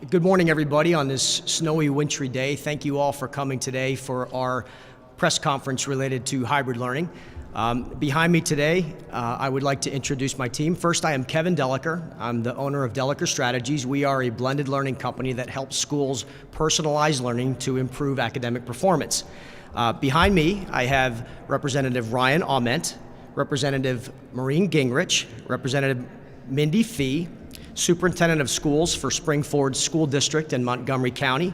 Good morning, everybody, on this snowy, wintry day. Thank you all for coming today for our press conference related to hybrid learning. Behind me today, I would like to introduce my team. First, I am Kevin Deliker. I'm the owner of Deliker Strategies. We are a blended learning company that helps schools personalize learning to improve academic performance. Behind me, I have Representative Ryan Aument, Representative Maureen Gingrich, Representative Mindy Fee, Superintendent of Schools for Springford School District in Montgomery County,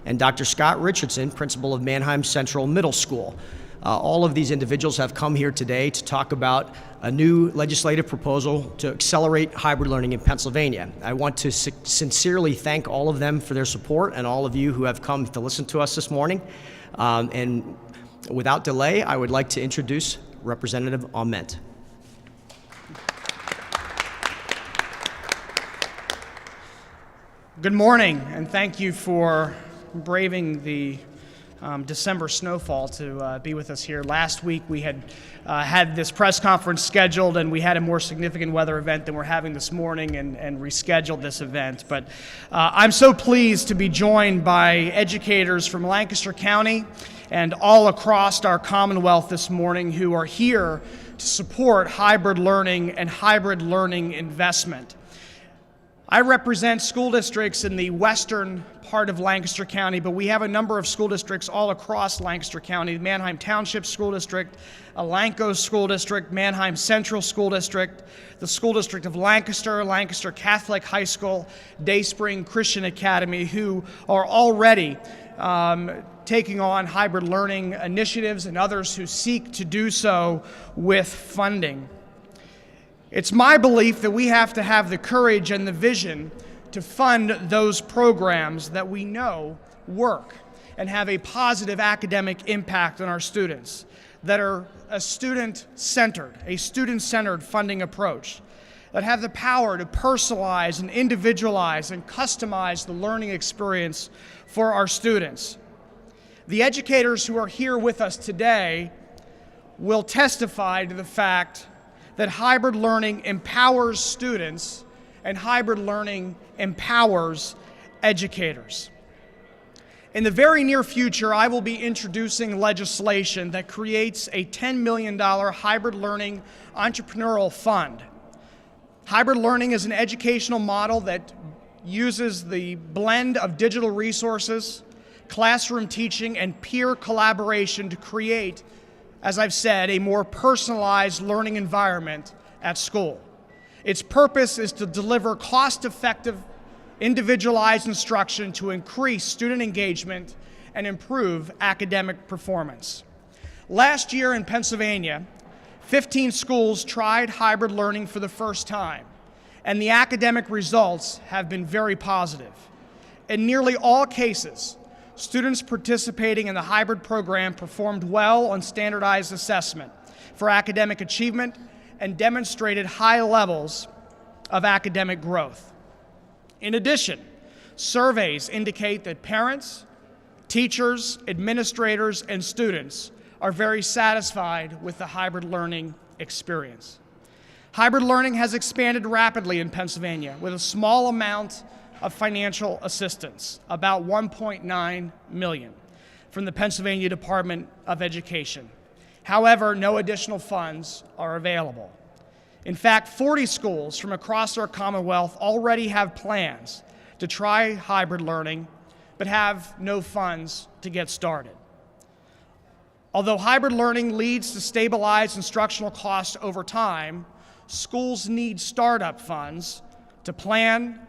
and Dr. Scott Richardson, Principal of Manheim Central Middle School. All of these individuals have come here today to talk about a new legislative proposal to accelerate hybrid learning in Pennsylvania. I want to sincerely thank all of them for their support and all of you who have come to listen to us this morning. And without delay, I would like to introduce Representative Aument. Good morning, and thank you for braving the December snowfall to be with us here. Last week we had had this press conference scheduled, and we had a more significant weather event than we're having this morning and rescheduled this event. But I'm so pleased to be joined by educators from Lancaster County and all across our Commonwealth this morning who are here to support hybrid learning and hybrid learning investment. I represent school districts in the western part of Lancaster County, but we have a number of school districts all across Lancaster County: the Manheim Township School District, Elanco School District, Manheim Central School District, the School District of Lancaster, Lancaster Catholic High School, Dayspring Christian Academy, who are already taking on hybrid learning initiatives, and others who seek to do so with funding. It's my belief that we have to have the courage and the vision to fund those programs that we know work and have a positive academic impact on our students, that are a student-centered funding approach, that have the power to personalize and individualize and customize the learning experience for our students. The educators who are here with us today will testify to the fact that hybrid learning empowers students and hybrid learning empowers educators. In the very near future, I will be introducing legislation that creates a $10 million Hybrid Learning Entrepreneurial Fund. Hybrid learning is an educational model that uses the blend of digital resources, classroom teaching, and peer collaboration to create, as I've said, a more personalized learning environment at school. Its purpose is to deliver cost-effective, individualized instruction to increase student engagement and improve academic performance. Last year in Pennsylvania, 15 schools tried hybrid learning for the first time, and the academic results have been very positive. In nearly all cases, students participating in the hybrid program performed well on standardized assessment for academic achievement and demonstrated high levels of academic growth. In addition, surveys indicate that parents, teachers, administrators, and students are very satisfied with the hybrid learning experience. Hybrid learning has expanded rapidly in Pennsylvania with a small amount of financial assistance, about $1.9 million, from the Pennsylvania Department of Education. However, no additional funds are available. In fact, 40 schools from across our Commonwealth already have plans to try hybrid learning, but have no funds to get started. Although hybrid learning leads to stabilized instructional costs over time, schools need startup funds to plan,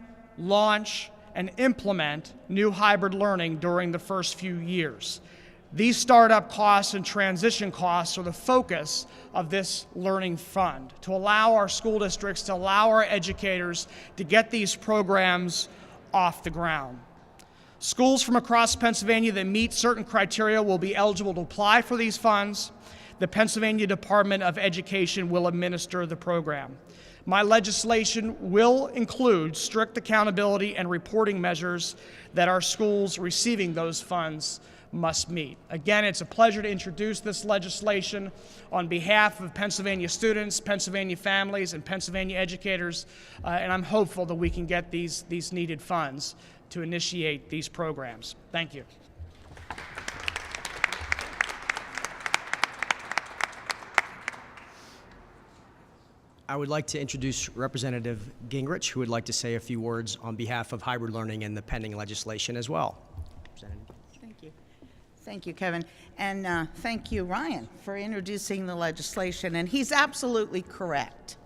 launch, and implement new hybrid learning during the first few years. These startup costs and transition costs are the focus of this learning fund, to allow our school districts, to allow our educators to get these programs off the ground. Schools from across Pennsylvania that meet certain criteria will be eligible to apply for these funds. The Pennsylvania Department of Education will administer the program. My legislation will include strict accountability and reporting measures that our schools receiving those funds must meet. Again, it's a pleasure to introduce this legislation on behalf of Pennsylvania students, Pennsylvania families, and Pennsylvania educators, and I'm hopeful that we can get these needed funds to initiate these programs. Thank you. I would like to introduce Representative Gingrich, who would like to say a few words on behalf of hybrid learning and the pending legislation as well. Thank you. Thank you, Kevin. And thank you, Ryan, for introducing the legislation. And he's absolutely correct.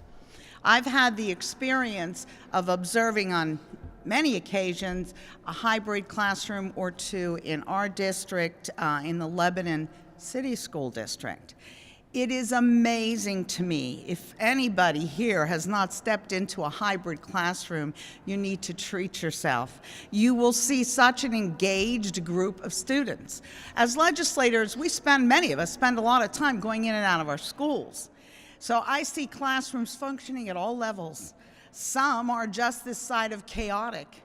I've had the experience of observing on many occasions a hybrid classroom or two in our district, in the Lebanon City School District. It is amazing to me. If anybody here has not stepped into a hybrid classroom, you need to treat yourself. You will see such an engaged group of students. As legislators, many of us spend a lot of time going in and out of our schools. So I see classrooms functioning at all levels. Some are just this side of chaotic.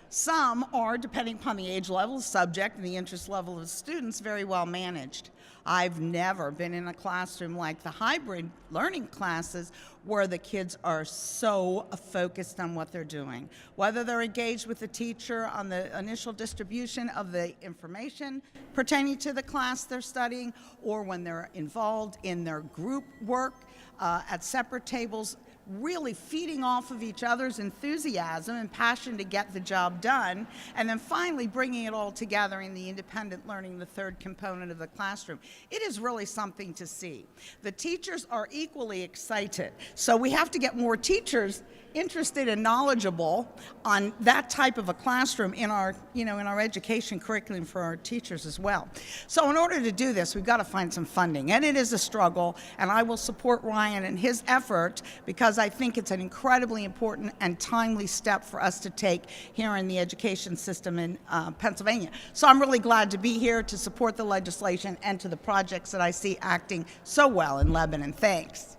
Some are, depending upon the age level, subject, and the interest level of the students, very well managed. I've never been in a classroom like the hybrid learning classes where the kids are so focused on what they're doing. Whether they're engaged with the teacher on the initial distribution of the information pertaining to the class they're studying, or when they're involved in their group work at separate tables, really feeding off of each other's enthusiasm and passion to get the job done, and then finally bringing it all together in the independent learning, the third component of the classroom. It is really something to see. The teachers are equally excited, so we have to get more teachers interested and knowledgeable on that type of a classroom in our, in our education curriculum for our teachers as well. So in order to do this, we've got to find some funding, and it is a struggle, and I will support Ryan and his effort because I think it's an incredibly important and timely step for us to take here in the education system in Pennsylvania. So I'm really glad to be here to support the legislation and to the projects that I see acting so well in Lebanon. Thanks.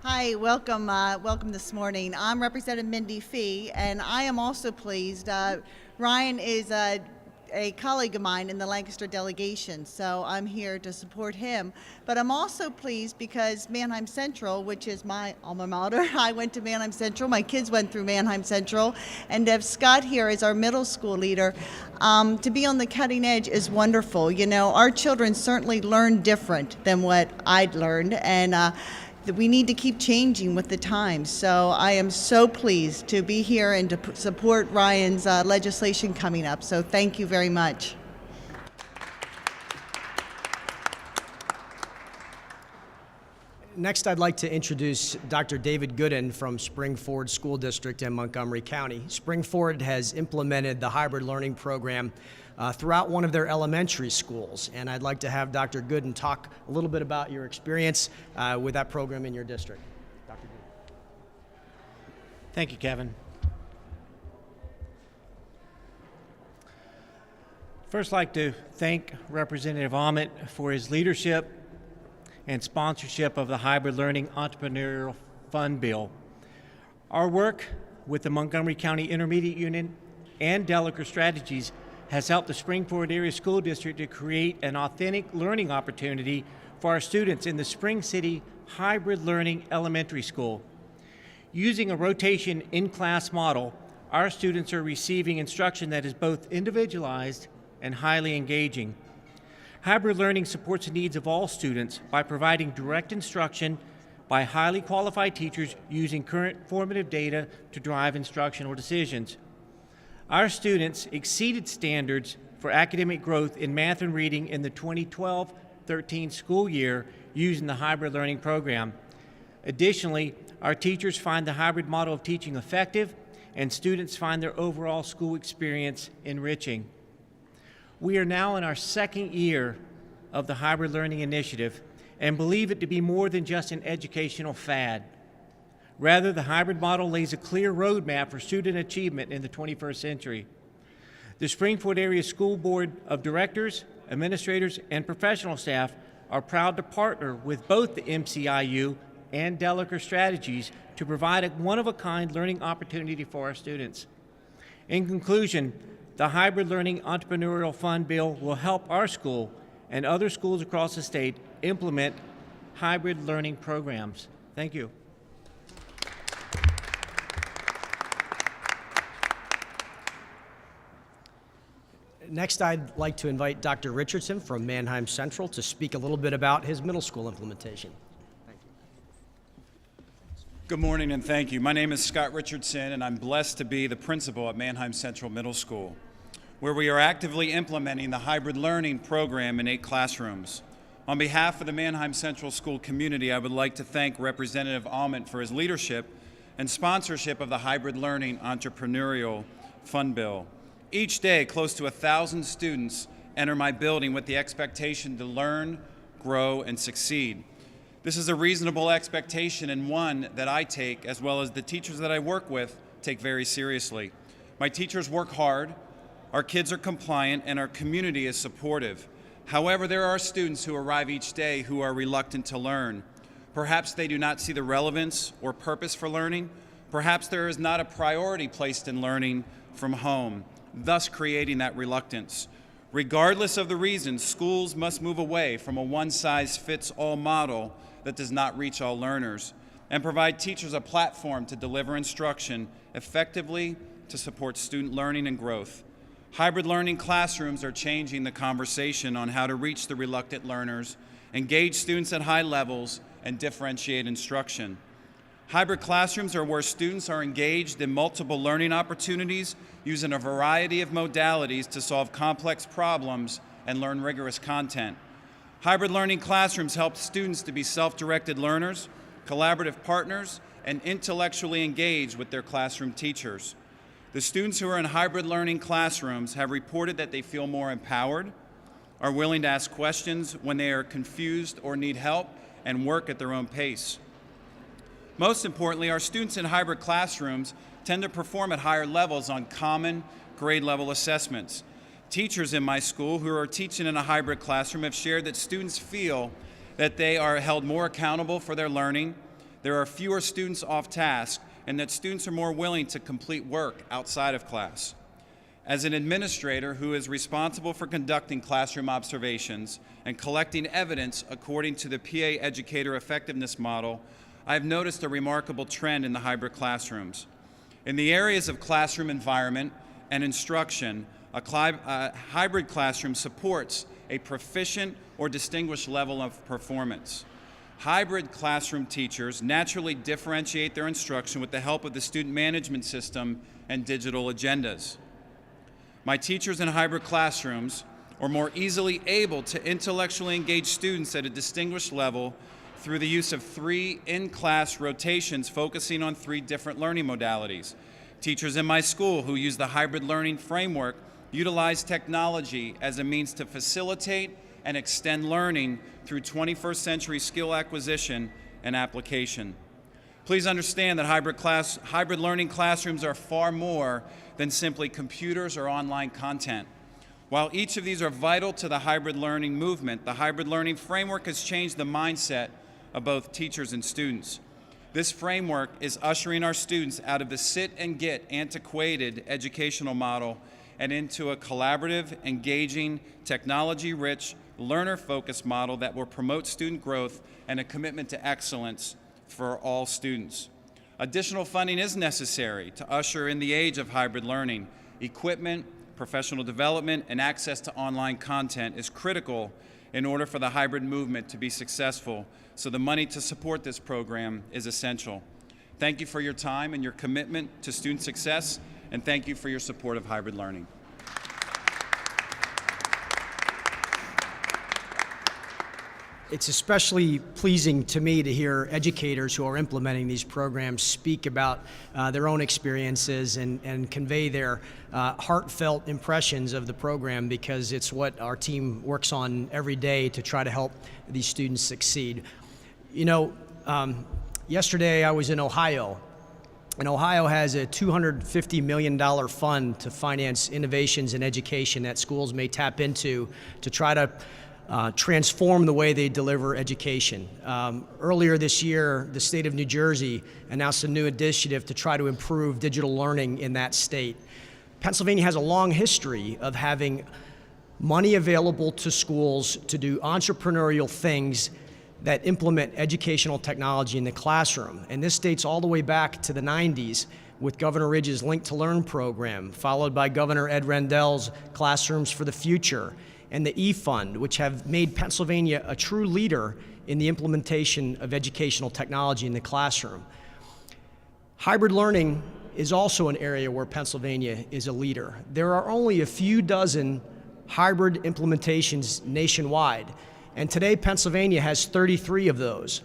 Hi, welcome this morning. I'm Representative Mindy Fee, and I am also pleased. Ryan is a colleague of mine in the Lancaster delegation, so I'm here to support him. But I'm also pleased because Manheim Central, which is my alma mater, I went to Manheim Central, my kids went through Manheim Central, and to have Scott here as our middle school leader, to be on the cutting edge is wonderful. Our children certainly learn different than what I'd learned, and we need to keep changing with the times. So I am so pleased to be here and to support Ryan's legislation coming up. So thank you very much. Next, I'd like to introduce Dr. David Gooden from Spring-Ford School District in Montgomery County. Spring-Ford has implemented the hybrid learning program throughout one of their elementary schools, and I'd like to have Dr. Gooden talk a little bit about your experience with that program in your district. Dr. Gooden. Thank you, Kevin. First, I'd like to thank Representative Aument for his leadership and sponsorship of the Hybrid Learning Entrepreneurial Fund bill. Our work with the Montgomery County Intermediate Unit and Delaware Strategies has helped the Spring-Ford Area School District to create an authentic learning opportunity for our students in the Spring City Hybrid Learning Elementary School. Using a rotation in-class model, our students are receiving instruction that is both individualized and highly engaging. Hybrid learning supports the needs of all students by providing direct instruction by highly qualified teachers using current formative data to drive instructional decisions. Our students exceeded standards for academic growth in math and reading in the 2012-13 school year using the hybrid learning program. Additionally, our teachers find the hybrid model of teaching effective, and students find their overall school experience enriching. We are now in our second year of the hybrid learning initiative and believe it to be more than just an educational fad. Rather, the hybrid model lays a clear roadmap for student achievement in the 21st century. The Spring-Ford Area School Board of Directors, administrators, and professional staff are proud to partner with both the MCIU and Delaker Strategies to provide a one-of-a-kind learning opportunity for our students. In conclusion, the Hybrid Learning Entrepreneurial Fund bill will help our school and other schools across the state implement hybrid learning programs. Thank you. Next, I'd like to invite Dr. Richardson from Manheim Central to speak a little bit about his middle school implementation. Good morning and thank you. My name is Scott Richardson and I'm blessed to be the principal at Manheim Central Middle School, where we are actively implementing the hybrid learning program in 8 classrooms. On behalf of the Manheim Central School community, I would like to thank Representative Aument for his leadership and sponsorship of the Hybrid Learning Entrepreneurial Fund bill. Each day, close to 1,000 students enter my building with the expectation to learn, grow, and succeed. This is a reasonable expectation and one that I take, as well as the teachers that I work with, take very seriously. My teachers work hard, our kids are compliant, and our community is supportive. However, there are students who arrive each day who are reluctant to learn. Perhaps they do not see the relevance or purpose for learning. Perhaps there is not a priority placed in learning from home, thus creating that reluctance. Regardless of the reasons, schools must move away from a one-size-fits-all model that does not reach all learners and provide teachers a platform to deliver instruction effectively to support student learning and growth. Hybrid learning classrooms are changing the conversation on how to reach the reluctant learners, engage students at high levels, and differentiate instruction. Hybrid classrooms are where students are engaged in multiple learning opportunities using a variety of modalities to solve complex problems and learn rigorous content. Hybrid learning classrooms help students to be self-directed learners, collaborative partners, and intellectually engaged with their classroom teachers. The students who are in hybrid learning classrooms have reported that they feel more empowered, are willing to ask questions when they are confused or need help, and work at their own pace. Most importantly, our students in hybrid classrooms tend to perform at higher levels on common grade-level assessments. Teachers in my school who are teaching in a hybrid classroom have shared that students feel that they are held more accountable for their learning, there are fewer students off task, and that students are more willing to complete work outside of class. As an administrator who is responsible for conducting classroom observations and collecting evidence according to the PA Educator Effectiveness Model, I've noticed a remarkable trend in the hybrid classrooms. In the areas of classroom environment and instruction, a hybrid classroom supports a proficient or distinguished level of performance. Hybrid classroom teachers naturally differentiate their instruction with the help of the student management system and digital agendas. My teachers in hybrid classrooms are more easily able to intellectually engage students at a distinguished level through the use of 3 in-class rotations focusing on 3 different learning modalities. Teachers in my school who use the hybrid learning framework utilize technology as a means to facilitate and extend learning through 21st century skill acquisition and application. Please understand that hybrid learning classrooms are far more than simply computers or online content. While each of these are vital to the hybrid learning movement, the hybrid learning framework has changed the mindset of both teachers and students. This framework is ushering our students out of the sit and get antiquated educational model and into a collaborative, engaging, technology-rich, learner-focused model that will promote student growth and a commitment to excellence for all students. Additional funding is necessary to usher in the age of hybrid learning. Equipment, professional development, and access to online content is critical in order for the hybrid movement to be successful, so the money to support this program is essential. Thank you for your time and your commitment to student success, and thank you for your support of hybrid learning. It's especially pleasing to me to hear educators who are implementing these programs speak about their own experiences and convey their heartfelt impressions of the program, because it's what our team works on every day to try to help these students succeed. You know, yesterday I was in Ohio, and Ohio has a $250 million fund to finance innovations in education that schools may tap into to try to transform the way they deliver education. Earlier this year, the state of New Jersey announced a new initiative to try to improve digital learning in that state. Pennsylvania has a long history of having money available to schools to do entrepreneurial things that implement educational technology in the classroom. And this dates all the way back to the 90s with Governor Ridge's Link to Learn program, followed by Governor Ed Rendell's Classrooms for the Future, and the E-Fund, which have made Pennsylvania a true leader in the implementation of educational technology in the classroom. Hybrid learning is also an area where Pennsylvania is a leader. There are only a few dozen hybrid implementations nationwide, and today Pennsylvania has 33 of those.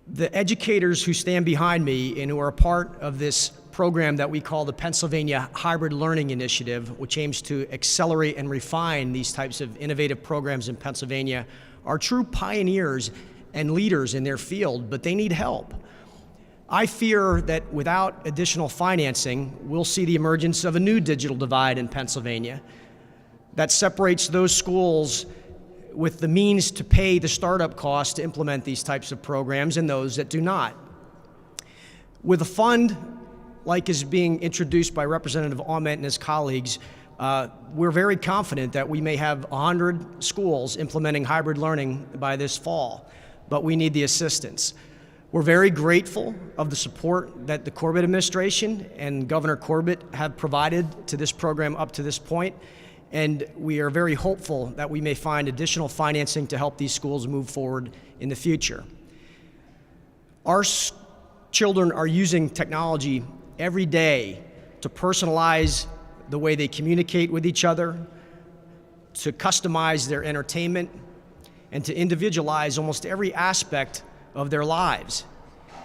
The educators who stand behind me and who are a part of this program that we call the Pennsylvania Hybrid Learning Initiative, which aims to accelerate and refine these types of innovative programs in Pennsylvania, are true pioneers and leaders in their field, but they need help. I fear that without additional financing, we'll see the emergence of a new digital divide in Pennsylvania that separates those schools with the means to pay the startup costs to implement these types of programs and those that do not. With a fund like is being introduced by Representative Aument and his colleagues, we're very confident that we may have 100 schools implementing hybrid learning by this fall, but we need the assistance. We're very grateful of the support that the Corbett administration and Governor Corbett have provided to this program up to this point, and we are very hopeful that we may find additional financing to help these schools move forward in the future. Our children are using technology every day to personalize the way they communicate with each other, to customize their entertainment, and to individualize almost every aspect of their lives.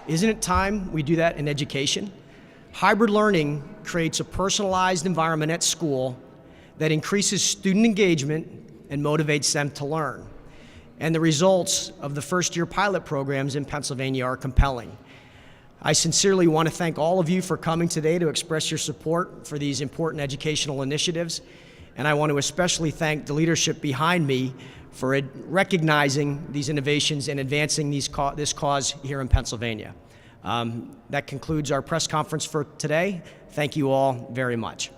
Isn't it time we do that in education? Hybrid learning creates a personalized environment at school that increases student engagement and motivates them to learn. And the results of the first-year pilot programs in Pennsylvania are compelling. I sincerely want to thank all of you for coming today to express your support for these important educational initiatives. And I want to especially thank the leadership behind me for recognizing these innovations and advancing this cause here in Pennsylvania. That concludes our press conference for today. Thank you all very much.